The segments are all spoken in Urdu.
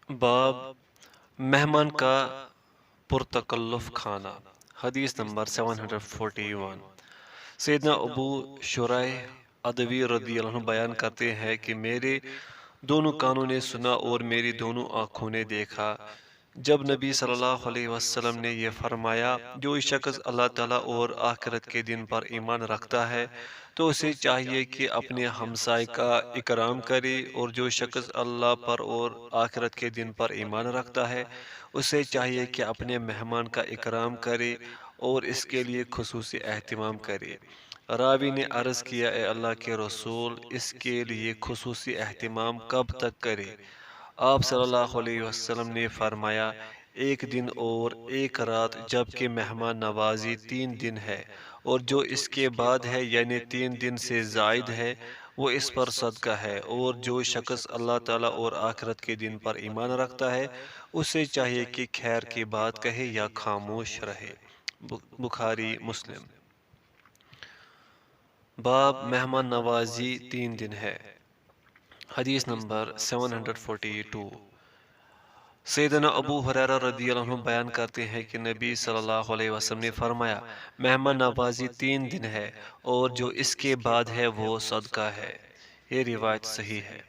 باب مہمان کا پرتکلف کھانا۔ حدیث نمبر 741۔ سیدنا ابو شریح ادوی رضی اللہ عنہ بیان کرتے ہیں کہ میرے دونوں کانوں نے سنا اور میری دونوں آنکھوں نے دیکھا جب نبی صلی اللہ علیہ وسلم نے یہ فرمایا، جو شخص اللہ تعالیٰ اور آخرت کے دن پر ایمان رکھتا ہے تو اسے چاہیے کہ اپنے ہمسائے کا اکرام کرے، اور جو شخص اللہ پر اور آخرت کے دن پر ایمان رکھتا ہے اسے چاہیے کہ اپنے مہمان کا اکرام کرے اور اس کے لیے خصوصی اہتمام کرے۔ راوی نے عرض کیا، اے اللہ کے رسول، اس کے لیے خصوصی اہتمام کب تک کرے؟ آپ صلی اللہ علیہ وسلم نے فرمایا، ایک دن اور ایک رات، جبکہ مہمان نوازی 3 دن ہے، اور جو اس کے بعد ہے یعنی 3 دن سے زائد ہے وہ اس پر صدقہ ہے، اور جو شخص اللہ تعالیٰ اور آخرت کے دن پر ایمان رکھتا ہے اسے چاہیے کہ خیر کی بات کہے یا خاموش رہے۔ بخاری مسلم۔ باب مہمان نوازی 3 دن ہے۔ حدیث نمبر 742۔ سیدنا ابو ہریرہ رضی اللہ عنہ بیان کرتے ہیں کہ نبی صلی اللہ علیہ وسلم نے فرمایا، مہمان نوازی 3 دن ہے، اور جو اس کے بعد ہے وہ صدقہ ہے۔ یہ روایت صحیح ہے۔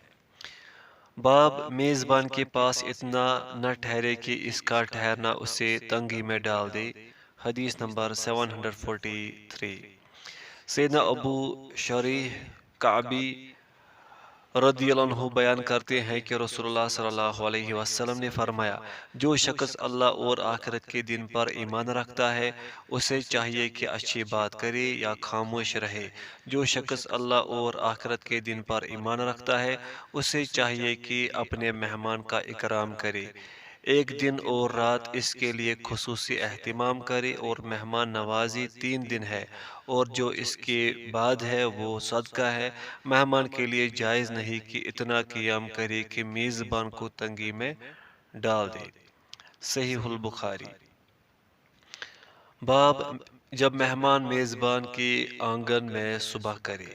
باب میزبان کے پاس اتنا نہ ٹھہرے کہ اس کا ٹھہرنا اسے تنگی میں ڈال دے۔ حدیث نمبر 743۔ سیدنا ابو شریح کعبی رضی اللہ عنہ بیان کرتے ہیں کہ رسول اللہ صلی اللہ علیہ وسلم نے فرمایا، جو شخص اللہ اور آخرت کے دن پر ایمان رکھتا ہے اسے چاہیے کہ اچھی بات کرے یا خاموش رہے۔ جو شخص اللہ اور آخرت کے دن پر ایمان رکھتا ہے اسے چاہیے کہ اپنے مہمان کا اکرام کرے، ایک دن اور رات اس کے لیے خصوصی اہتمام کرے، اور مہمان نوازی 3 دن ہے، اور جو اس کے بعد ہے وہ صدقہ ہے۔ مہمان کے لیے جائز نہیں کہ اتنا قیام کرے کہ میزبان کو تنگی میں ڈال دے۔ صحیح البخاری۔ باب جب مہمان میزبان کے آنگن میں صبح کرے۔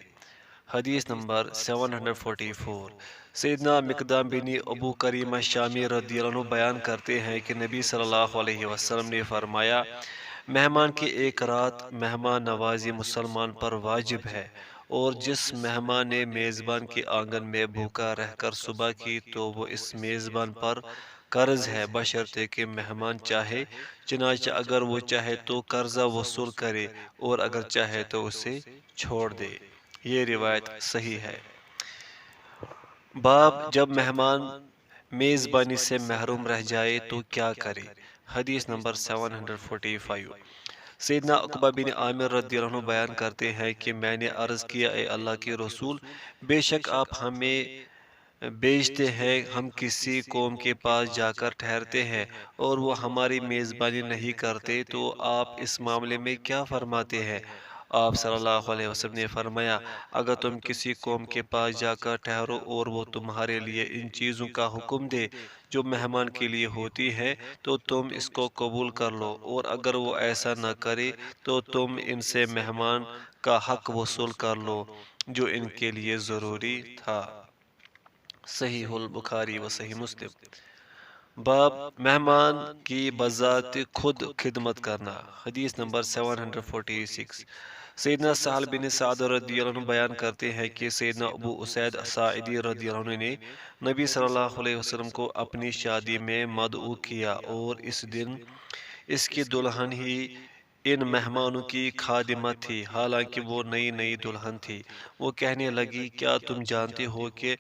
حدیث نمبر 744۔ سیدنا مقدام بن ابو کریمہ شامی رضی اللہ عنہ بیان کرتے ہیں کہ نبی صلی اللہ علیہ وسلم نے فرمایا، مہمان کی ایک رات مہمان نوازی مسلمان پر واجب ہے، اور جس مہمان نے میزبان کے آنگن میں بھوکا رہ کر صبح کی تو وہ اس میزبان پر قرض ہے، بشرطے کہ مہمان چاہے، چنانچہ اگر وہ چاہے تو قرضہ وصول کرے، اور اگر چاہے تو اسے چھوڑ دے۔ یہ روایت صحیح ہے۔ باب جب مہمان میزبانی سے محروم رہ جائے تو کیا کرے۔ حدیث نمبر 745۔ سیدنا عقبہ بن عامر رضی اللہ عنہ بیان کرتے ہیں کہ میں نے عرض کیا، اے اللہ کے رسول، بے شک آپ ہمیں بیچتے ہیں، ہم کسی قوم کے پاس جا کر ٹھہرتے ہیں اور وہ ہماری میزبانی نہیں کرتے، تو آپ اس معاملے میں کیا فرماتے ہیں؟ آپ صلی اللہ علیہ وسلم نے فرمایا، اگر تم کسی قوم کے پاس جا کر ٹھہرو اور وہ تمہارے لیے ان چیزوں کا حکم دے جو مہمان کے لیے ہوتی ہیں تو تم اس کو قبول کر لو، اور اگر وہ ایسا نہ کرے تو تم ان سے مہمان کا حق وصول کر لو جو ان کے لیے ضروری تھا۔ صحیح البخاری و صحیح مسلم۔ باب مہمان کی بذات خود خدمت کرنا۔ حدیث نمبر 746۔ سیدنا سہل بن سعد رضی اللہ عنہ بیان کرتے ہیں کہ سیدنا ابو اسید ساعدی رضی اللہ عنہ نے نبی صلی اللہ علیہ وسلم کو اپنی شادی میں مدعو کیا، اور اس دن اس کی دلہن ہی ان مہمانوں کی خادمہ تھی، حالانکہ وہ نئی نئی دلہن تھی۔ وہ کہنے لگی، کیا تم جانتے ہو کہ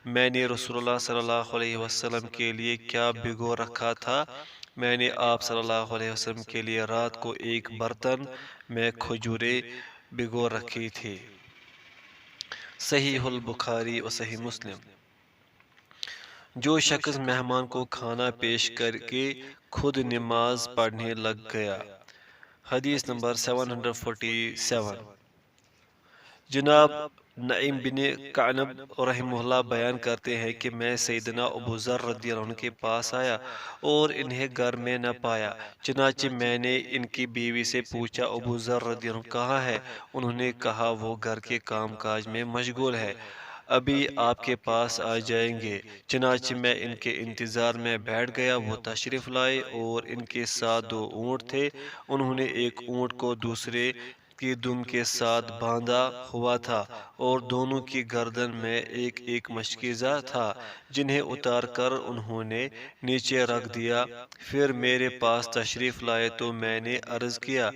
میں نے رسول اللہ صلی اللہ علیہ وسلم کے لیے کیا بھگو رکھا تھا؟ میں نے آپ صلی اللہ علیہ وسلم کے لیے رات کو ایک برتن میں کھجوریں بھگو رکھی تھی۔ صحیح البخاری و صحیح مسلم۔ جو شخص مہمان کو کھانا پیش کر کے خود نماز پڑھنے لگ گیا۔ حدیث نمبر 747۔ جناب نعیم بن قعنب رحمہ اللہ بیان کرتے ہیں کہ میں سیدنا ابو ذر رضی اللہ عنہ کے پاس آیا اور انہیں گھر میں نہ پایا، چنانچہ میں نے ان کی بیوی سے پوچھا، ابو ذر رضی اللہ عنہ کہاں ہے؟ انہوں نے کہا وہ گھر کے کام کاج میں مشغول ہے۔ ابھی آپ کے پاس آ جائیں گے۔ چنانچہ میں ان کے انتظار میں بیٹھ گیا، وہ تشریف لائے اور ان کے ساتھ 2 اونٹ تھے۔ انہوں نے ایک اونٹ کو دوسرے کی دم کے ساتھ باندھا ہوا تھا اور دونوں کی گردن میں ایک ایک مشکیزہ تھا، جنہیں اتار کر انہوں نے نیچے رکھ دیا۔ پھر میرے پاس تشریف لائے تو میں نے عرض کیا،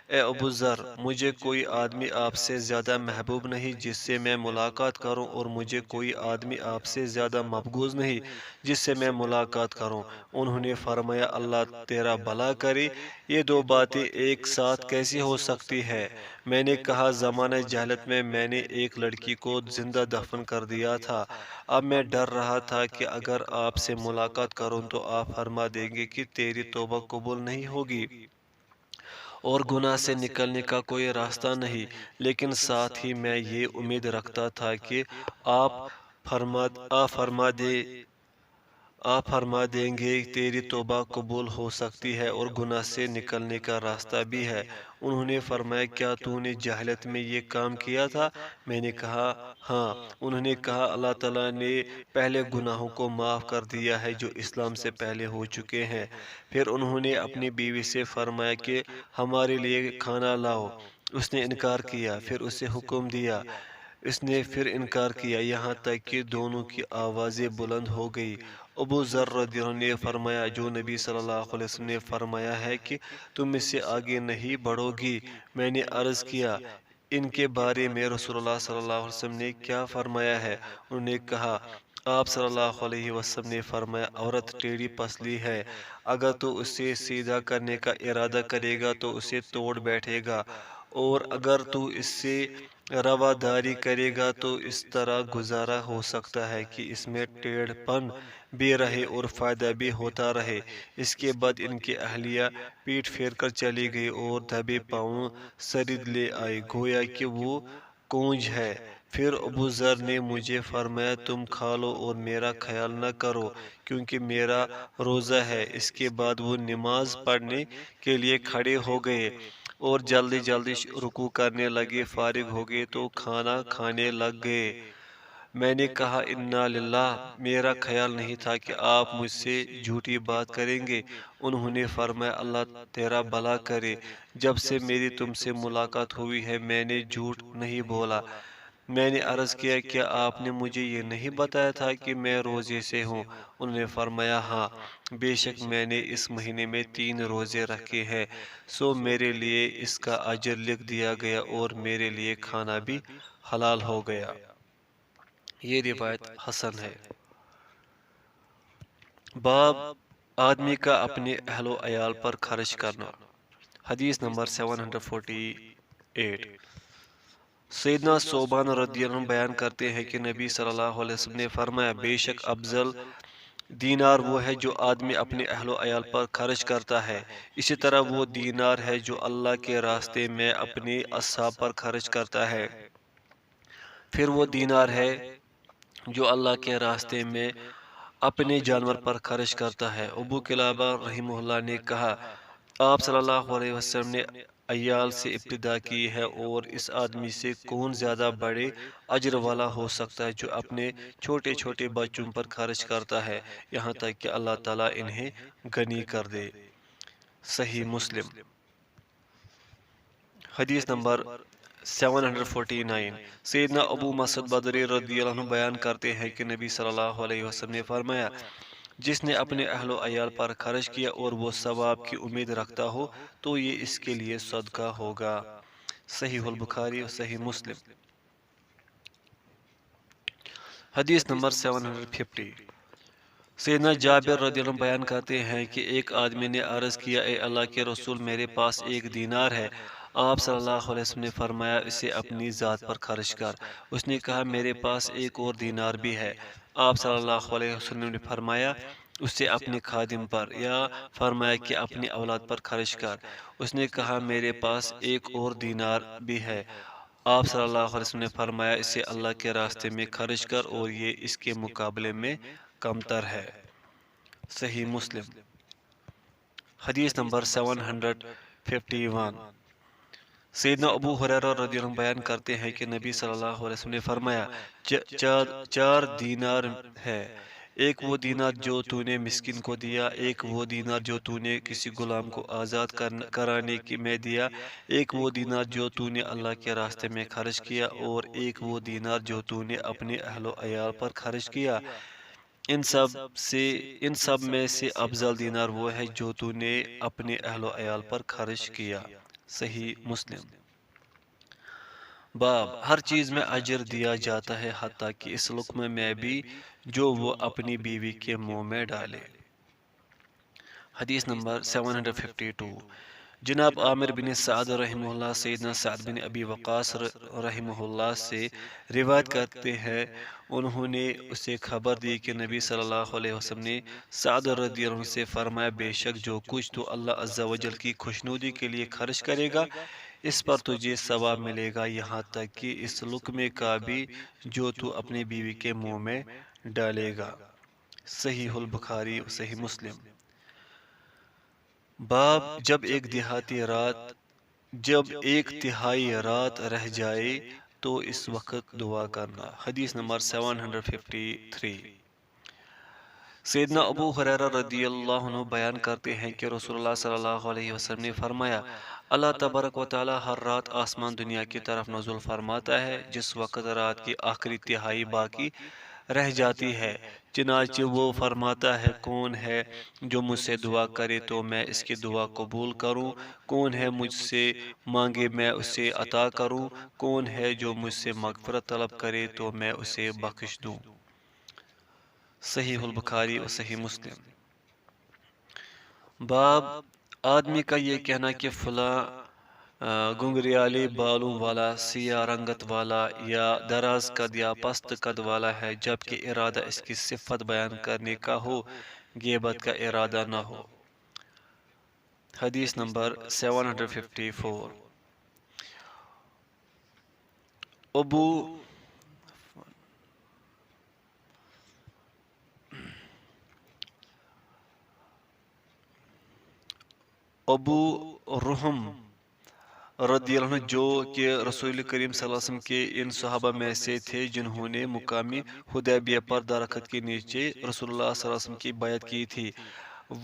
اے ابو ذر، مجھے کوئی آدمی آپ سے زیادہ محبوب نہیں جس سے میں ملاقات کروں، اور مجھے کوئی آدمی آپ سے زیادہ مبغوض نہیں جس سے میں ملاقات کروں۔ انہوں نے فرمایا، اللہ تیرا بھلا کرے، یہ 2 باتیں ایک ساتھ کیسی ہو سکتی ہے؟ میں نے کہا، زمانہ جہالت میں نے ایک لڑکی کو زندہ دفن کر دیا تھا۔ اب میں ڈر رہا تھا کہ اگر آپ سے ملاقات کروں تو آپ فرما دیں گے کہ تیری توبہ قبول نہیں ہوگی اور گناہ سے نکلنے کا کوئی راستہ نہیں، لیکن ساتھ ہی میں یہ امید رکھتا تھا کہ آپ فرما دیں گے تیری توبہ قبول ہو سکتی ہے اور گناہ سے نکلنے کا راستہ بھی ہے۔ انہوں نے فرمایا، کیا تو نے جاہلیت میں یہ کام کیا تھا؟ میں نے کہا، ہاں۔ انہوں نے کہا، اللہ تعالیٰ نے پہلے گناہوں کو معاف کر دیا ہے جو اسلام سے پہلے ہو چکے ہیں۔ پھر انہوں نے اپنی بیوی سے فرمایا کہ ہمارے لیے کھانا لاؤ۔ اس نے انکار کیا۔ پھر اسے حکم دیا، اس نے پھر انکار کیا، یہاں تک کہ دونوں کی آوازیں بلند ہو گئی۔ ابو ذر رضی اللہ عنہ نے فرمایا، جو نبی صلی اللہ علیہ وسلم نے فرمایا ہے کہ تم اس سے آگے نہیں بڑھو گی۔ میں نے عرض کیا، ان کے بارے میں رسول اللہ صلی اللہ علیہ وسلم نے کیا فرمایا ہے؟ انہوں نے کہا، آپ صلی اللہ علیہ وسلم نے فرمایا، عورت ٹیڑھی پسلی ہے، اگر تو اسے سیدھا کرنے کا ارادہ کرے گا تو اسے توڑ بیٹھے گا، اور اگر تو اس سے رواداری کرے گا تو اس طرح گزارا ہو سکتا ہے کہ اس میں ٹیڑھ پن بھی رہے اور فائدہ بھی ہوتا رہے۔ اس کے بعد ان کی اہلیہ پیٹ پھیر کر چلی گئی اور دبے پاؤں سرید لے آئی، گویا کہ وہ کونج ہے۔ پھر ابو ذر نے مجھے فرمایا، تم کھا لو اور میرا خیال نہ کرو کیونکہ میرا روزہ ہے۔ اس کے بعد وہ نماز پڑھنے کے لیے کھڑے ہو گئے اور جلدی جلدی رکوع کرنے لگے، فارغ ہو گئے تو کھانا کھانے لگ گئے۔ میں نے کہا، انا للہ، میرا خیال نہیں تھا کہ آپ مجھ سے جھوٹی بات کریں گے۔ انہوں نے فرمایا، اللہ تیرا بھلا کرے، جب سے میری تم سے ملاقات ہوئی ہے میں نے جھوٹ نہیں بولا۔ میں نے عرض کیا، کیا آپ نے مجھے یہ نہیں بتایا تھا کہ میں روزے سے ہوں؟ انہوں نے فرمایا، ہاں، بے شک میں نے اس مہینے میں 3 روزے رکھے ہیں، سو میرے لیے اس کا اجر لکھ دیا گیا اور میرے لیے کھانا بھی حلال ہو گیا۔ یہ روایت حسن ہے۔ باب آدمی کا اپنے اہل و عیال پر خرچ کرنا۔ حدیث نمبر 748۔ سیدنا صوبان رضی اللہ عنہ بیان کرتے ہیں کہ نبی صلی اللہ علیہ وسلم نے فرمایا، بے شک افضل دینار وہ ہے جو آدمی اپنے اہل و عیال پر خرچ کرتا ہے، اسی طرح وہ دینار ہے جو اللہ کے راستے میں اپنے اصحاب پر خرچ کرتا ہے، پھر وہ دینار ہے جو اللہ کے راستے میں اپنے جانور پر خرچ کرتا ہے۔ ابو قلابہ رحمہ اللہ نے کہا، آپ صلی اللہ علیہ وسلم نے عیال سے ابتدا کی ہے، اور اس آدمی سے کون زیادہ بڑے اجر والا ہو سکتا ہے جو اپنے چھوٹے چھوٹے بچوں پر خرچ کرتا ہے یہاں تک کہ اللہ تعالیٰ انہیں غنی کر دے۔ صحیح مسلم۔ حدیث نمبر 749۔ سیدنا ابو مسعود بدری رضی اللہ عنہ بیان کرتے ہیں کہ نبی صلی اللہ علیہ وسلم نے فرمایا، جس نے اپنے اہل و عیال پر خرچ کیا اور وہ ثواب کی امید رکھتا ہو تو یہ اس کے لیے صدقہ ہوگا۔ صحیح البخاری اور صحیح مسلم۔ حدیث نمبر 750۔ سیدنا جابر رضی اللہ عنہ بیان کرتے ہیں کہ ایک آدمی نے عرض کیا، اے اللہ کے رسول، میرے پاس ایک دینار ہے۔ آپ صلی اللہ علیہ وسلم نے فرمایا، اسے اپنی ذات پر خرچ کر۔ اس نے کہا، میرے پاس ایک اور دینار بھی ہے۔ آپ صلی اللہ علیہ وسلم نے فرمایا، اسے اپنے خادم پر، یا فرمایا کہ اپنی اولاد پر خرچ کر۔ اس نے کہا، میرے پاس ایک اور دینار بھی ہے۔ آپ صلی اللہ علیہ وسلم نے فرمایا، اسے اللہ کے راستے میں خرچ کر اور یہ اس کے مقابلے میں کمتر ہے۔ صحیح مسلم۔ حدیث نمبر 751۔ سیدنا ابو ہریرہ رضی اللہ عنہ بیان کرتے ہیں کہ نبی صلی اللہ علیہ وسلم نے فرمایا، چار دینار ہے، ایک وہ دینار جو تو نے مسکین کو دیا، ایک وہ دینار جو تو نے کسی غلام کو آزاد کرانے میں دیا، ایک وہ دینار جو تو نے اللہ کے راستے میں خرچ کیا، اور ایک وہ دینار جو تو نے اپنے اہل و عیال پر خرچ کیا۔ ان سب میں سے افضل دینار وہ ہے جو تو نے اپنے اہل و عیال پر خرچ کیا۔ صحیح مسلم۔ باب ہر چیز میں اجر دیا جاتا ہے، حتیٰ کہ اس لقمے میں بھی جو وہ اپنی بیوی کے منہ میں ڈالے۔ حدیث نمبر 752۔ جناب عامر بن سعد رحمہ اللہ سیدنا سعد بن ابی وقاص رحمہ اللہ سے روایت کرتے ہیں، انہوں نے اسے خبر دی کہ نبی صلی اللہ علیہ وسلم نے سعد رضی اللہ عنہ سے فرمایا، بے شک جو کچھ تو اللہ عز و جل کی خوشنودی کے لیے خرچ کرے گا، اس پر تجھے ثواب ملے گا، یہاں تک کہ اس لقمے کا بھی جو تو اپنی بیوی کے منہ میں ڈالے گا۔ صحیح البخاری، صحیح مسلم۔ باب جب ایک تہائی رات رہ جائے تو اس وقت دعا کرنا۔ حدیث نمبر 753۔ سیدنا ابو ہریرہ رضی اللہ عنہ بیان کرتے ہیں کہ رسول اللہ صلی اللہ علیہ وسلم نے فرمایا، اللہ تبارک و تعالی ہر رات آسمان دنیا کی طرف نزول فرماتا ہے جس وقت رات کی آخری تہائی باقی رہ جاتی ہے، چنانچہ وہ فرماتا ہے، کون ہے جو مجھ سے دعا کرے تو میں اس کی دعا قبول کروں، کون ہے مجھ سے مانگے میں اسے عطا کروں، کون ہے جو مجھ سے مغفرت طلب کرے تو میں اسے بخش دوں۔ صحیح البخاری اور صحیح مسلم۔ باب آدمی کا یہ کہنا کہ فلاں گنگریالے بالوں والا، سیاہ رنگت والا، یا دراز قد یا پست قد والا ہے، جبکہ ارادہ اس کی صفت بیان کرنے کا ہو، غیبت کا ارادہ نہ ہو۔ حدیث نمبر 754۔ ابو رحم رضی اللہ عنہ، جو کہ رسول کریم صلی اللہ علیہ وسلم کے ان صحابہ میں سے تھے جنہوں نے مقامی حدیبیہ پر درخت کے نیچے رسول اللہ صلی اللہ علیہ وسلم کی بیعت کی تھی،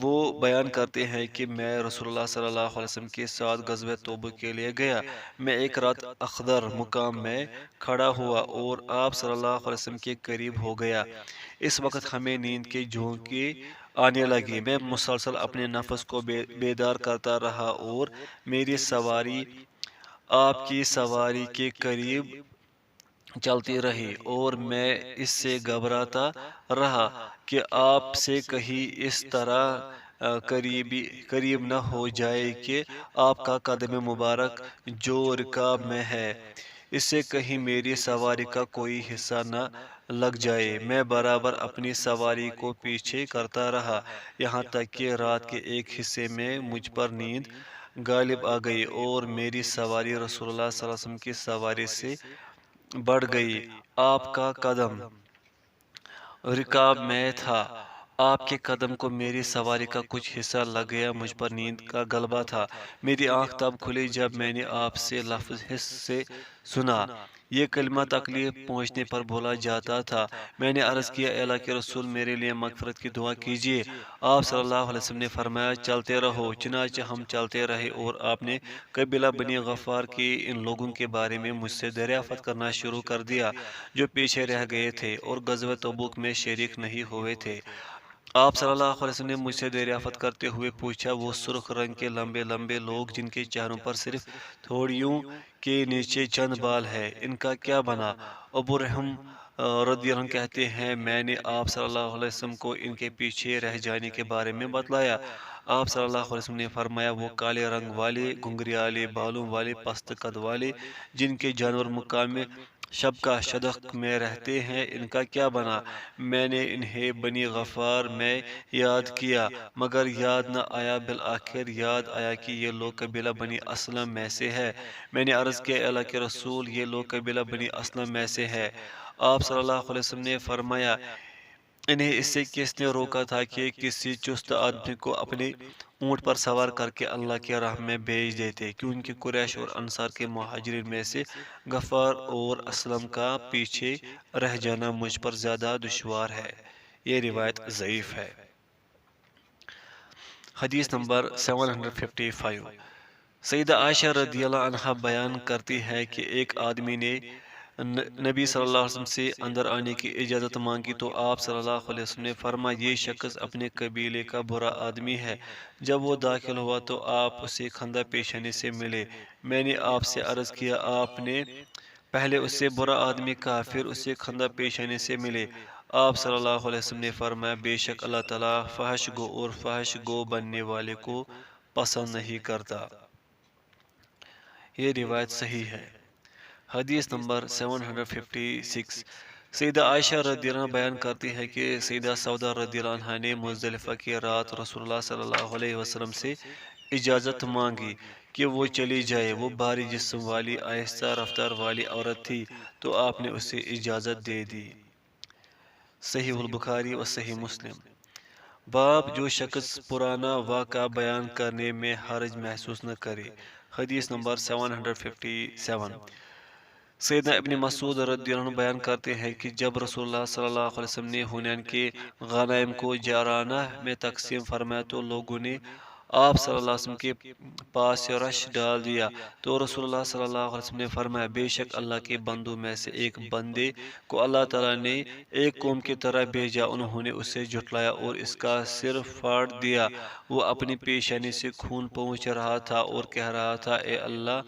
وہ بیان کرتے ہیں کہ میں رسول اللہ صلی اللہ علیہ وسلم کے ساتھ غزوہ تبوک کے لیے گیا۔ میں ایک رات اخدر مقام میں کھڑا ہوا اور آپ صلی اللہ علیہ وسلم کے قریب ہو گیا۔ اس وقت ہمیں نیند کے جھونکے آنے لگے، میں مسلسل اپنے نفس کو بیدار کرتا رہا اور میری سواری آپ کی سواری کے قریب چلتی رہی، اور میں اس سے گھبراتا رہا کہ آپ سے کہیں اس طرح قریب نہ ہو جائے کہ آپ کا قدم مبارک جو رکاب میں ہے اس سے کہیں میری سواری کا کوئی حصہ نہ لگ جائے۔ میں برابر اپنی سواری کو پیچھے کرتا رہا، یہاں تک کہ رات کے ایک حصے میں مجھ پر نیند غالب آ گئی اور میری سواری رسول اللہ صلی اللہ علیہ وسلم کی سواری سے بڑھ گئی۔ آپ کا قدم رکاب میں تھا، آپ کے قدم کو میری سواری کا کچھ حصہ لگ گیا، مجھ پر نیند کا غلبہ تھا۔ میری آنکھ تب کھلی جب میں نے آپ سے لفظ حس سے سنا، یہ کلمہ تکلیف پہنچنے پر بولا جاتا تھا۔ میں نے عرض کیا، اے اللہ کے رسول، میرے لیے مغفرت کی دعا کیجیے۔ آپ صلی اللہ علیہ وسلم نے فرمایا، چلتے رہو۔ چنانچہ ہم چلتے رہے اور آپ نے قبیلہ بنی غفار کے ان لوگوں کے بارے میں مجھ سے دریافت کرنا شروع کر دیا جو پیچھے رہ گئے تھے اور غزوہ تبوک میں شریک نہیں ہوئے تھے۔ آپ صلی اللہ علیہ وسلم نے مجھ سے دریافت کرتے ہوئے پوچھا، وہ سرخ رنگ کے لمبے لمبے لوگ جن کے چہروں پر صرف تھوڑیوں کے نیچے چند بال ہے، ان کا کیا بنا؟ ابو رحم رضی اللہ عنہ کہتے ہیں، میں نے آپ صلی اللہ علیہ وسلم کو ان کے پیچھے رہ جانے کے بارے میں بتلایا۔ آپ صلی اللہ علیہ وسلم نے فرمایا، وہ کالے رنگ والے، گھنگریالے بالوں والے، پست قد والے، جن کے جانور مقام شب کا شدق میں رہتے ہیں، ان کا کیا بنا؟ میں نے انہیں بنی غفار میں یاد کیا، مگر یاد نہ آیا، بالآخر یاد آیا کہ یہ لوگ قبیلہ بنی اسلم میں سے ہے۔ میں نے عرض کیا، اے اللہ کے رسول، یہ لوگ قبیلہ بنی اسلم میں سے ہے۔ آپ صلی اللہ علیہ وسلم نے فرمایا، انہیں اس سے کس نے روکا تھا کہ کسی چست آدمی کو اپنے اونٹ پر سوار کر کے اللہ کے راہ میں بھیج دیتے، کیونکہ قریش اور انصار کے مہاجرین میں سے غفار اور اسلم کا پیچھے رہ جانا مجھ پر زیادہ دشوار ہے۔ یہ روایت ضعیف ہے۔ حدیث نمبر 755۔ سیدہ عائشہ رضی اللہ عنہا بیان کرتی ہے کہ ایک آدمی نے نبی صلی اللہ علیہ وسلم سے اندر آنے کی اجازت مانگی تو آپ صلی اللہ علیہ وسلم نے فرمایا یہ شخص اپنے قبیلے کا برا آدمی ہے۔ جب وہ داخل ہوا تو آپ اسے خندہ پیشانی سے ملے۔ میں نے آپ سے عرض کیا آپ نے پہلے اسے برا آدمی کہا پھر اسے خندہ پیشانی سے ملے۔ آپ صلی اللہ علیہ وسلم نے فرمایا بے شک اللہ تعالیٰ فحش گو اور فحش گو بننے والے کو پسند نہیں کرتا۔ یہ روایت صحیح ہے۔ حدیث نمبر 756۔ سیدہ عائشہ رضی اللہ عنہ بیان کرتی ہے کہ سیدہ سودا رضی اللہ عنہ نے مزدلفہ کی رات رسول اللہ صلی اللہ علیہ وسلم سے اجازت مانگی کہ وہ چلی جائے۔ وہ بھاری جسم والی آہستہ رفتار والی عورت تھی تو آپ نے اسے اجازت دے دی۔ صحیح البخاری و صحیح مسلم۔ باب جو شخص پرانا واقعہ بیان کرنے میں حرج محسوس نہ کرے۔ حدیث نمبر 757۔ سیدنا ابن مسعود رضی اللہ عنہ بیان کرتے ہیں کہ جب رسول اللہ صلی اللہ علیہ وسلم نے حنین کے غنائم کو جارانہ میں تقسیم فرمایا تو لوگوں نے آپ صلی اللہ علیہ وسلم کے پاس سے رش ڈال دیا تو رسول اللہ صلی اللہ علیہ وسلم نے فرمایا بے شک اللہ کے بندوں میں سے ایک بندے کو اللہ تعالیٰ نے ایک قوم کی طرح بھیجا، انہوں نے اسے جھٹلایا اور اس کا سر پھاڑ دیا۔ وہ اپنی پیشانی سے خون پہنچ رہا تھا اور کہہ رہا تھا اے اللہ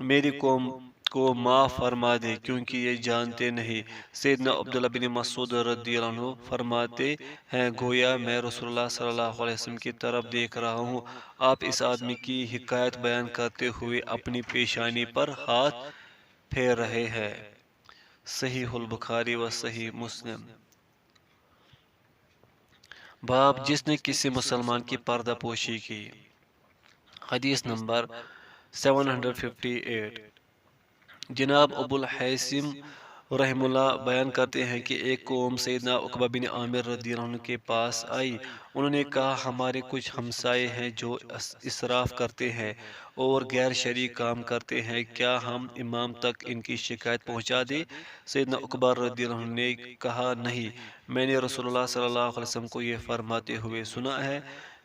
میری قوم کو معاف فرما دے کیونکہ یہ جانتے نہیں۔ سیدنا عبداللہ بن مسعود رضی اللہ عنہ فرماتے ہیں گویا میں رسول اللہ صلی اللہ علیہ وسلم کی طرف دیکھ رہا ہوں، آپ اس آدمی کی حکایت بیان کرتے ہوئے اپنی پیشانی پر ہاتھ پھیر رہے ہیں۔ صحیح البخاری و صحیح مسلم۔ باب جس نے کسی مسلمان کی پردہ پوشی کی۔ حدیث نمبر 758۔ جناب ابو الحیثم رحم اللہ بیان کرتے ہیں کہ ایک قوم سیدنا عقبہ بن عامر رضی اللہ عنہ کے پاس آئی۔ انہوں نے کہا ہمارے کچھ ہمسائے ہیں جو اسراف کرتے ہیں اور غیر شرعی کام کرتے ہیں، کیا ہم امام تک ان کی شکایت پہنچا دیں؟ سیدنا عقبہ رضی اللہ عنہ نے کہا نہیں، میں نے رسول اللہ صلی اللہ علیہ وسلم کو یہ فرماتے ہوئے سنا ہے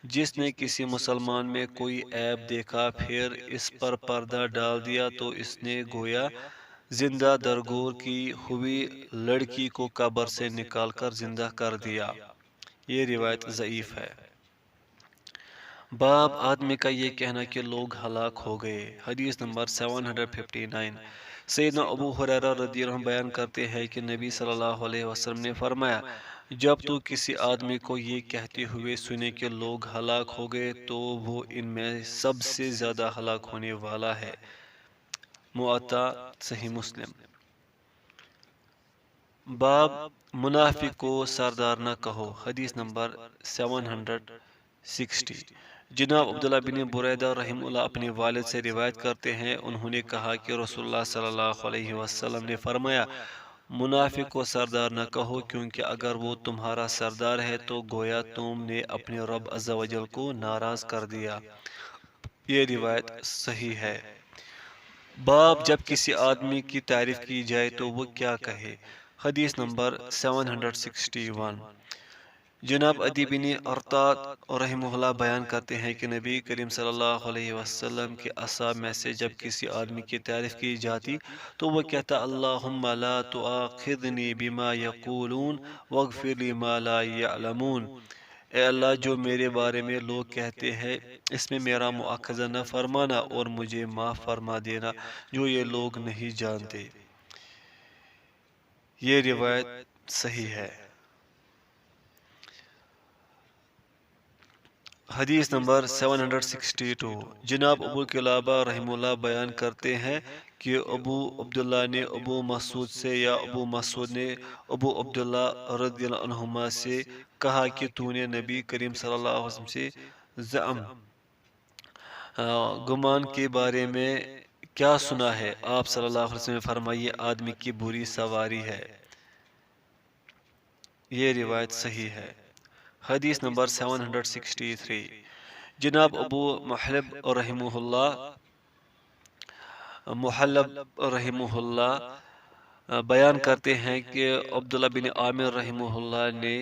جس نے کسی مسلمان میں کوئی عیب دیکھا پھر اس پر پردہ ڈال دیا تو اس نے گویا زندہ درگور کی ہوئی لڑکی کو قبر سے نکال کر زندہ کر دیا۔ یہ روایت ضعیف ہے۔ باب آدمی کا یہ کہنا کہ لوگ ہلاک ہو گئے۔ حدیث نمبر 759۔ سیدنا ابو ہریرہ رضی اللہ عنہ بیان کرتے ہیں کہ نبی صلی اللہ علیہ وسلم نے فرمایا جب تو کسی آدمی کو یہ کہتے ہوئے سنے کہ لوگ ہلاک ہو گئے تو وہ ان میں سب سے زیادہ ہلاک ہونے والا ہے۔ معطا صحیح مسلم۔ باب منافق کو سردار نہ کہو۔ حدیث نمبر 760۔ جناب عبداللہ بن بریدہ رحم اللہ اپنے والد سے روایت کرتے ہیں انہوں نے کہا کہ رسول اللہ صلی اللہ علیہ وسلم نے فرمایا منافق کو سردار نہ کہو کیونکہ اگر وہ تمہارا سردار ہے تو گویا تم نے اپنے رب عز و جل کو ناراض کر دیا۔ یہ روایت صحیح ہے۔ باب جب کسی آدمی کی تعریف کی جائے تو وہ کیا کہے۔ حدیث نمبر 761۔ جناب عدی بن ارطاط رحمہ اللہ بیان کرتے ہیں کہ نبی کریم صلی اللہ علیہ وسلم کے اصحاب میں سے جب کسی آدمی کی تعریف کی جاتی تو وہ کہتا اللہم لا تؤاخذنی بما یقولون واغفر لی ما لا یعلمون۔ اے اللہ جو میرے بارے میں لوگ کہتے ہیں اس میں میرا مؤاخذہ نہ فرمانا اور مجھے معاف فرما دینا جو یہ لوگ نہیں جانتے۔ یہ روایت صحیح ہے۔ حدیث نمبر 762۔ جناب ابو کلابہ رحمہ اللہ بیان کرتے ہیں کہ ابو عبداللہ نے ابو مسعود سے یا ابو مسعود نے ابو عبداللہ رضی اللہ عنہما سے کہا کہ تو نے نبی کریم صلی اللہ علیہ وسلم سے زعم گمان کے بارے میں کیا سنا ہے؟ آپ صلی اللہ علیہ وسلم نے فرمایا یہ آدمی کی بری سواری ہے۔ یہ روایت صحیح ہے۔ حدیث نمبر 763، جناب ابو محلب رحمہ اللہ بیان کرتے ہیں کہ عبداللہ بن عامر رحمہ اللہ نے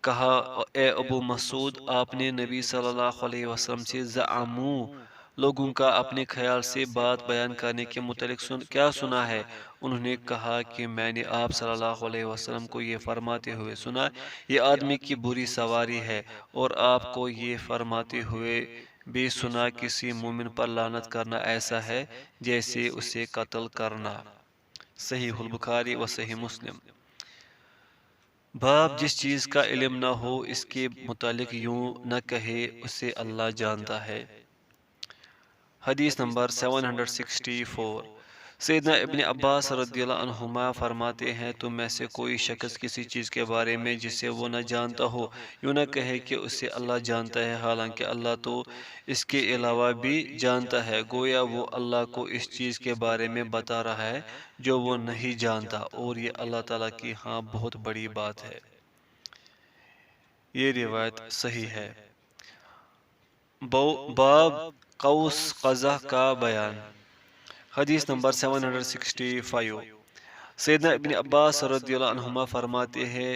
کہا، اے ابو مسعود، آپ نے نبی صلی اللہ علیہ وسلم سے زعموا لوگوں کا اپنے خیال سے بات بیان کرنے کے متعلق کیا سنا ہے؟ انہوں نے کہا کہ میں نے آپ صلی اللہ علیہ وسلم کو یہ فرماتے ہوئے سنا، یہ آدمی کی بری سواری ہے، اور آپ کو یہ فرماتے ہوئے بھی سنا، کسی مومن پر لعنت کرنا ایسا ہے جیسے اسے قتل کرنا۔ صحیح البخاری و صحیح مسلم۔ باب جس چیز کا علم نہ ہو اس کے متعلق یوں نہ کہے، اسے اللہ جانتا ہے۔ حدیث نمبر 764، سیدنا ابن عباس رضی اللہ عنہما فرماتے ہیں، تم میں سے کوئی شخص کسی چیز کے بارے میں جسے وہ نہ جانتا ہو یوں نہ کہے کہ اسے اللہ جانتا ہے، حالانکہ اللہ تو اس کے علاوہ بھی جانتا ہے، گویا وہ اللہ کو اس چیز کے بارے میں بتا رہا ہے جو وہ نہیں جانتا، اور یہ اللہ تعالیٰ کی ہاں بہت بڑی بات ہے۔ یہ روایت صحیح ہے۔ باب قوس قزح کا بیان۔ حدیث نمبر 765، سیدنا ابن عباس رضی اللہ عنہما فرماتے ہیں،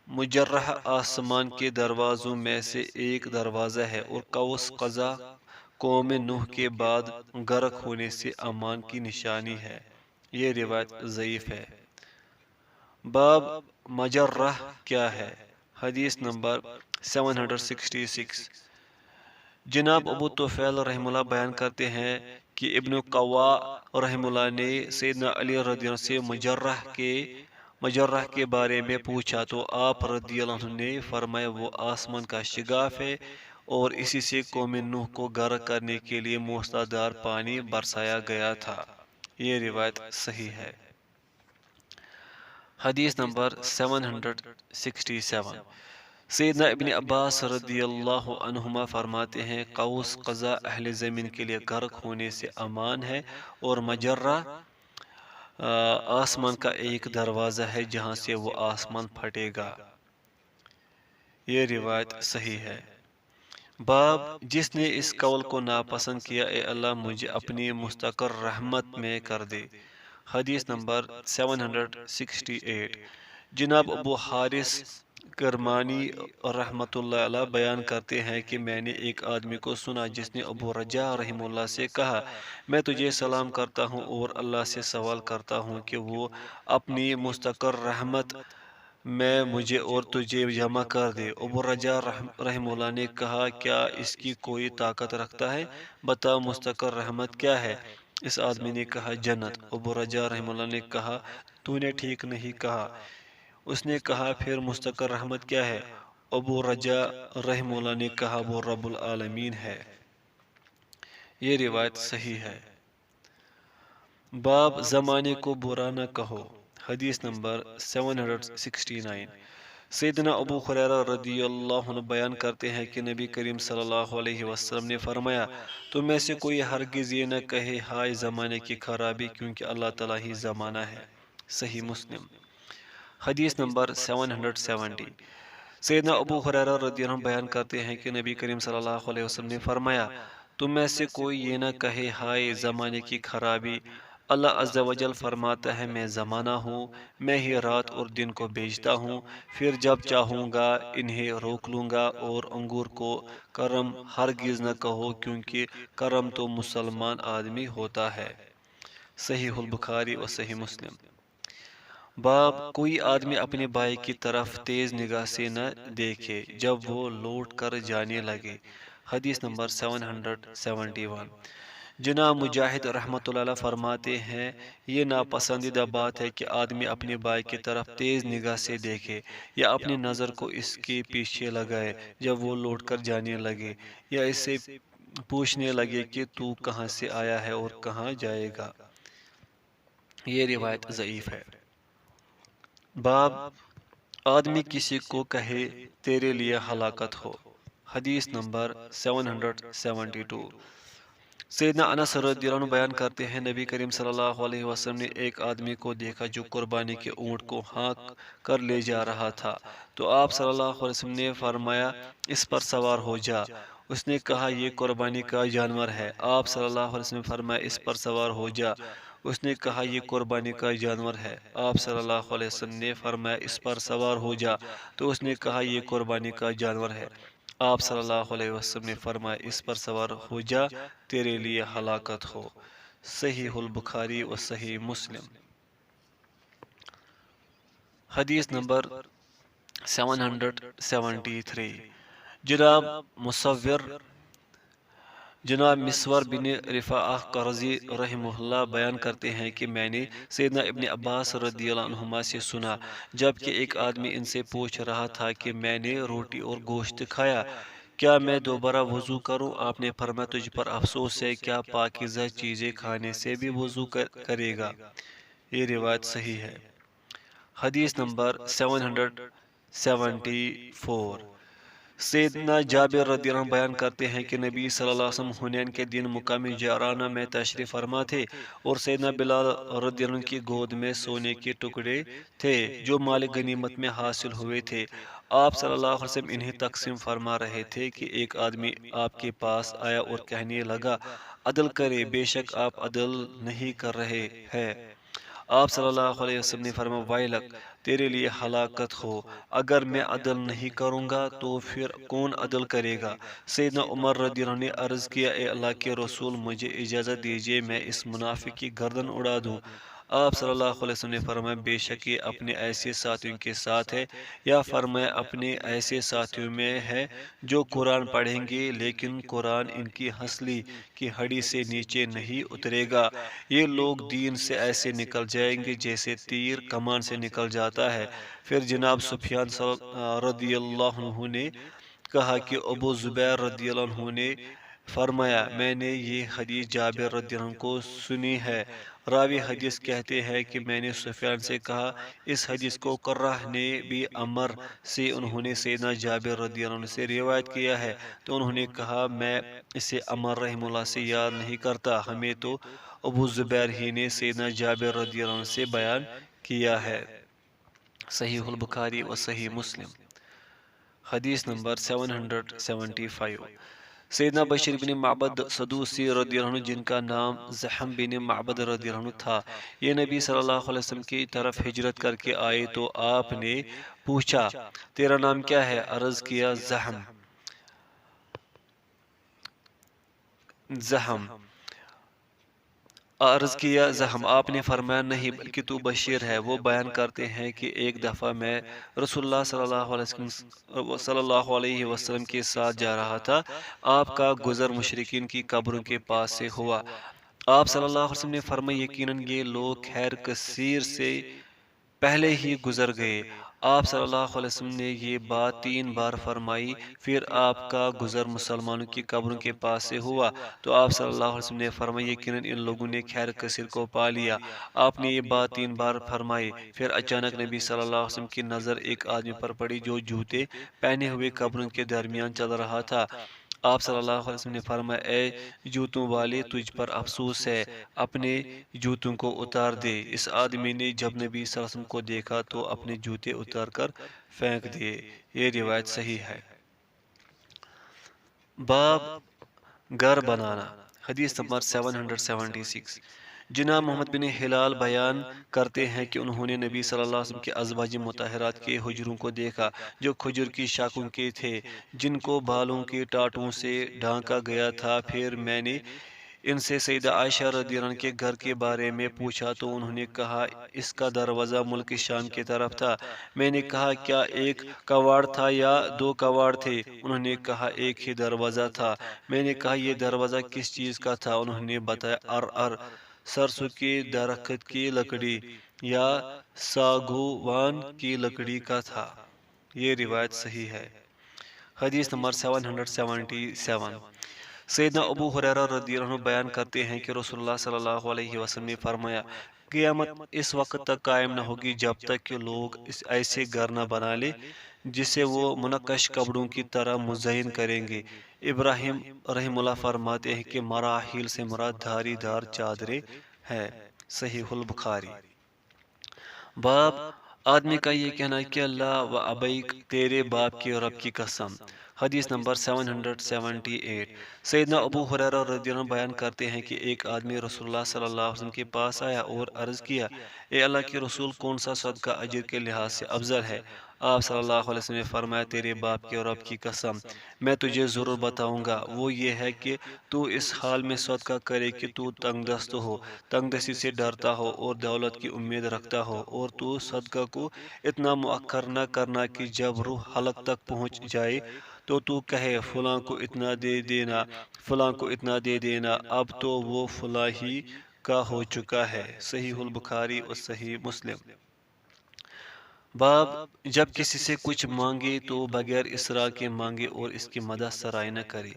مجرح آسمان کے دروازوں میں سے ایک دروازہ ہے، اور قوس قزح قوم نوح کے بعد غرق ہونے سے امان کی نشانی ہے۔ یہ روایت ضعیف ہے۔ باب مجرح کیا ہے؟ حدیث نمبر 766، جناب ابو طفیل رحمہ اللہ بیان کرتے ہیں کہ ابن قوا رحمہ اللہ نے سیدنا علی رضی اللہ عنہ سے مجرح کے بارے میں پوچھا، تو آپ رضی اللہ عنہ نے فرمایا، وہ آسمان کا شگاف ہے، اور اسی سے قوم نوح کو غرق کرنے کے لیے موسلادھار پانی برسایا گیا تھا۔ یہ روایت صحیح ہے۔ حدیث نمبر 767، سیدنا ابن عباس رضی اللہ عنہما فرماتے ہیں، قوس قزح اہل زمین کے لیے غرق ہونے سے امان ہے، اور مجرہ آسمان کا ایک دروازہ ہے جہاں سے وہ آسمان پھٹے گا۔ یہ روایت صحیح ہے۔ باب جس نے اس قول کو ناپسند کیا، اے اللہ مجھے اپنی مستقر رحمت میں کر دے۔ حدیث نمبر 768، جناب ابو حارث کرمانی رحمۃ اللہ علیہ بیان کرتے ہیں کہ میں نے ایک آدمی کو سنا جس نے ابو رجا رحمہ اللہ سے کہا، میں تجھے سلام کرتا ہوں اور اللہ سے سوال کرتا ہوں کہ وہ اپنی مستقر رحمت میں مجھے اور تجھے جمع کر دے۔ ابو رجا رحمہ اللہ نے کہا، کیا اس کی کوئی طاقت رکھتا ہے؟ بتا مستقر رحمت کیا ہے؟ اس آدمی نے کہا، جنت۔ ابو رجا رحمہ اللہ نے کہا، تو نے ٹھیک نہیں کہا۔ اس نے کہا، پھر مستقر رحمت کیا ہے؟ ابو رجا رحمہ اللہ نے کہا، وہ رب العالمین ہے۔ یہ روایت صحیح ہے۔ باب زمانے کو برا نہ کہو۔ حدیث نمبر 769، سیدنا ابو ہریرہ رضی اللہ عنہ بیان کرتے ہیں کہ نبی کریم صلی اللہ علیہ وسلم نے فرمایا، تم میں سے کوئی ہرگز یہ نہ کہے، ہائے زمانے کی خرابی، کیونکہ اللہ تعالیٰ ہی زمانہ ہے۔ صحیح مسلم۔ حدیث نمبر 770، سیدنا ابو ہریرہ رضی اللہ عنہ بیان کرتے ہیں کہ نبی کریم صلی اللہ علیہ وسلم نے فرمایا، تم میں سے کوئی یہ نہ کہے، ہائے زمانے کی خرابی، اللہ عز و جل فرماتا ہے، میں زمانہ ہوں، میں ہی رات اور دن کو بھیجتا ہوں، پھر جب چاہوں گا انہیں روک لوں گا، اور انگور کو کرم ہرگز نہ کہو، کیونکہ کرم تو مسلمان آدمی ہوتا ہے۔ صحیح البخاری و صحیح مسلم۔ باب کوئی آدمی اپنے بھائی کی طرف تیز نگاہ سے نہ دیکھے جب وہ لوٹ کر جانے لگے۔ حدیث نمبر 771، جناب مجاہد رحمۃ اللہ علیہ فرماتے ہیں، یہ ناپسندیدہ بات ہے کہ آدمی اپنے بھائی کی طرف تیز نگاہ سے دیکھے، یا اپنی نظر کو اس کے پیچھے لگائے جب وہ لوٹ کر جانے لگے، یا اس سے پوچھنے لگے کہ تو کہاں سے آیا ہے اور کہاں جائے گا۔ یہ روایت ضعیف ہے۔ باب آدمی کسی کو کہے تیرے لیے ہلاکت ہو۔ حدیث نمبر 772، سیدنا انس رضی اللہ عنہ بیان کرتے ہیں نبی کریم صلی اللہ علیہ وسلم نے ایک آدمی کو دیکھا جو قربانی کے اونٹ کو ہانک کر لے جا رہا تھا، تو آپ صلی اللہ علیہ وسلم نے فرمایا اس پر سوار ہو جا۔ اس نے کہا یہ قربانی کا جانور ہے۔ آپ صلی اللہ علیہ وسلم نے فرمایا اس پر سوار ہو جا۔ اس نے کہا یہ قربانی کا جانور ہے۔ آپ صلی اللہ علیہ وسلم نے فرمایا اس پر سوار ہو جا، تو اس نے کہا یہ قربانی کا جانور ہے۔ آپ صلی اللہ علیہ وسلم نے فرمایا اس پر سوار ہو جا، تیرے لیے ہلاکت ہو۔ صحیح البخاری و صحیح مسلم۔ حدیث نمبر 773۔ جناب مسور بن رفاعہ قرظی رحمہ اللہ بیان کرتے ہیں کہ میں نے سیدنا ابن عباس رضی اللہ عنہما سے سنا، جبکہ ایک آدمی ان سے پوچھ رہا تھا کہ میں نے روٹی اور گوشت کھایا، کیا میں دوبارہ وضو کروں؟ آپ نے فرمایا تجھ پر افسوس ہے، کیا پاکیزہ چیزیں کھانے سے بھی وضو کرے گا؟ یہ روایت صحیح ہے۔ حدیث نمبر 774۔ سیدنا جابر رضی اللہ عنہ بیان کرتے ہیں کہ نبی صلی اللہ علیہ وسلم حنین کے دن مقامی جعرانہ میں تشریف فرما تھے، اور سیدنا بلال رضی اللہ عنہ کی گود میں سونے کے ٹکڑے تھے جو مال غنیمت میں حاصل ہوئے تھے۔ آپ صلی اللہ علیہ وسلم انہیں تقسیم فرما رہے تھے کہ ایک آدمی آپ کے پاس آیا اور کہنے لگا عدل کرے، بے شک آپ عدل نہیں کر رہے ہیں۔ آپ صلی اللہ علیہ وسلم نے فرمایا ویلک، تیرے لیے ہلاکت ہو، اگر میں عدل نہیں کروں گا تو پھر کون عدل کرے گا؟ سیدنا عمر رضی اللہ عنہ نے عرض کیا اے اللہ کے رسول، مجھے اجازت دیجیے میں اس منافق کی گردن اڑا دوں۔ آپ صلی اللہ علیہ وسلم نے فرمایا بے شک یہ اپنے ایسے ساتھیوں کے ساتھ ہے، یا فرمایا اپنے ایسے ساتھیوں میں ہے جو قرآن پڑھیں گے لیکن قرآن ان کی ہنسلی کی ہڈی سے نیچے نہیں اترے گا۔ یہ لوگ دین سے ایسے نکل جائیں گے جیسے تیر کمان سے نکل جاتا ہے۔ پھر جناب سفیان رضی اللہ عنہ نے کہا کہ ابو زبیر رضی اللہ عنہ نے فرمایا میں نے یہ حدیث جابر رضی اللہ عنہ کو سنی ہے۔ راوی حدیث کہتے ہیں کہ میں نے سفیان سے کہا اس حدیث کو قرہ نے بھی عمر سے انہوں نے سیدنا جابر رضی اللہ عنہ سے روایت کیا ہے، تو انہوں نے کہا میں اسے عمر رحمہ اللہ سے یاد نہیں کرتا، ہمیں تو ابو زبیر ہی نے سیدنا جابر رضی اللہ عنہ سے بیان کیا ہے۔ صحیح البخاری و صحیح مسلم۔ حدیث نمبر 775۔ سیدنا بشیر بن معبد سدوسی رضی اللہ عنہ جن کا نام زحم بن معبد رضی اللہ عنہ تھا، یہ نبی صلی اللہ علیہ وسلم کی طرف ہجرت کر کے آئے تو آپ نے پوچھا تیرا نام کیا ہے؟ عرض کیا زحم۔ عرض کیا زحم، آپ نے فرمایا نہیں بلکہ تو بشیر ہے۔ وہ بیان کرتے ہیں کہ ایک دفعہ میں رسول اللہ صلی اللہ علیہ وسلم کے ساتھ جا رہا تھا، آپ کا گزر مشرکین کی قبروں کے پاس سے ہوا۔ آپ صلی اللہ علیہ وسلم نے فرمایا یقیناً یہ لوگ خیر کثیر سے پہلے ہی گزر گئے۔ آپ صلی اللہ علیہ وسلم نے یہ بات 3 بار فرمائی۔ پھر آپ کا گزر مسلمانوں کی قبروں کے پاس سے ہوا تو آپ صلی اللہ علیہ وسلم نے فرمایا یقیناً ان لوگوں نے خیر کثیر کو پا لیا۔ آپ نے یہ بات 3 بار فرمائی۔ پھر اچانک نبی صلی اللہ علیہ وسلم کی نظر ایک آدمی پر پڑی جو جوتے پہنے ہوئے قبروں کے درمیان چل رہا تھا۔ آپ صلی اللہ علیہ وسلم نے فرمایا اے جوتوں والے، تجھ پر افسوس ہے، اپنے جوتوں کو اتار دے۔ اس آدمی نے جب نبی صلی اللہ علیہ وسلم کو دیکھا تو اپنے جوتے اتار کر پھینک دیے۔ یہ روایت صحیح ہے۔ باب گھر بنانا۔ حدیث نمبر 776۔ جناب محمد بن ہلال بیان کرتے ہیں کہ انہوں نے نبی صلی اللہ علیہ وسلم کے ازواج مطہرات کے حجروں کو دیکھا جو کھجور کی شاخوں کے تھے، جن کو بالوں کے ٹاٹوں سے ڈھانکا گیا تھا۔ پھر میں نے ان سے سیدہ عائشہ رضی اللہ عنہ کے گھر کے بارے میں پوچھا تو انہوں نے کہا اس کا دروازہ ملک شام کی طرف تھا۔ میں نے کہا کیا ایک کواڑ تھا یا 2 کواڑ تھے؟ انہوں نے کہا ایک ہی دروازہ تھا۔ میں نے کہا یہ دروازہ کس چیز کا تھا؟ انہوں نے بتایا سرسوں کے درخت کی لکڑی یا ساگوان کی لکڑی کا تھا۔ یہ روایت صحیح ہے۔ حدیث نمبر 777۔ سیدنا ابو ہریرہ رضی اللہ عنہ بیان کرتے ہیں کہ رسول اللہ صلی اللہ علیہ وسلم نے فرمایا قیامت اس وقت تک قائم نہ ہوگی جب تک کہ لوگ ایسے گھر نہ بنا لیں جسے وہ منقش کپڑوں کی طرح مزین کریں گے۔ ابراہیم رحم اللہ فرماتے ہیں کہ مراحل سے مراد دھاری دار چادریں ہے۔ صحیح البخاری۔ باب آدمی کا یہ کہنا کہ اللہ و ابیک تیرے باپ کی رب کی قسم۔ حدیث نمبر 778۔ سیدنا ابو ہریرہ رضی اللہ عنہ بیان کرتے ہیں کہ ایک آدمی رسول اللہ صلی اللہ علیہ وسلم کے پاس آیا اور عرض کیا، اے اللہ کے رسول، کون سا صدقہ اجر کے لحاظ سے افضل ہے؟ آپ صلی اللہ علیہ وسلم نے فرمایا، تیرے باپ کے رب کی قسم، میں تجھے ضرور بتاؤں گا۔ وہ یہ ہے کہ تو اس حال میں صدقہ کرے کہ تو تنگ دست ہو، تنگ دستی سے ڈرتا ہو اور دولت کی امید رکھتا ہو، اور تو صدقہ کو اتنا مؤخر نہ کرنا کہ جب روح حلق تک پہنچ جائے تو کہے فلاں کو اتنا دے دینا، فلاں کو اتنا دے دینا، اب تو وہ فلاں ہی کا ہو چکا ہے۔ صحیح البخاری اور صحیح مسلم۔ باب جب کسی سے کچھ مانگے تو بغیر اسرار کے مانگے اور اس کی مدح سرائی نہ کرے۔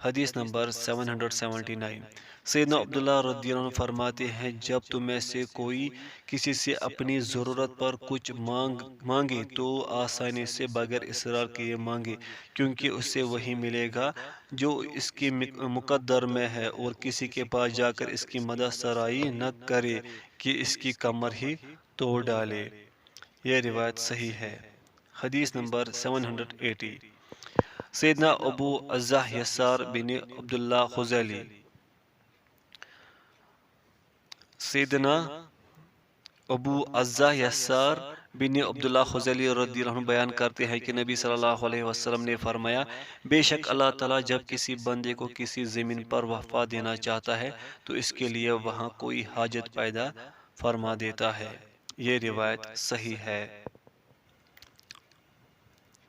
حدیث نمبر 779۔ سیدنا عبداللہ رضی اللہ عنہ فرماتے ہیں، جب تم میں سے کوئی کسی سے اپنی ضرورت پر کچھ مانگے تو آسانی سے بغیر اصرار کیے مانگے، کیونکہ اس سے وہی ملے گا جو اس کے مقدر میں ہے، اور کسی کے پاس جا کر اس کی مدح سرائی نہ کرے کہ اس کی کمر ہی توڑ ڈالے۔ یہ روایت صحیح ہے۔ حدیث نمبر 780۔ سیدنا ابو عزہ یسار بن عبداللہ خزالی سیدنا ابو عزہ یسار بن عبداللہ خزالی رضی اللہ عنہ بیان کرتے ہیں کہ نبی صلی اللہ علیہ وسلم نے فرمایا، بے شک اللہ تعالیٰ جب کسی بندے کو کسی زمین پر وقفہ دینا چاہتا ہے تو اس کے لیے وہاں کوئی حاجت پیدا فرما دیتا ہے۔ یہ روایت صحیح ہے۔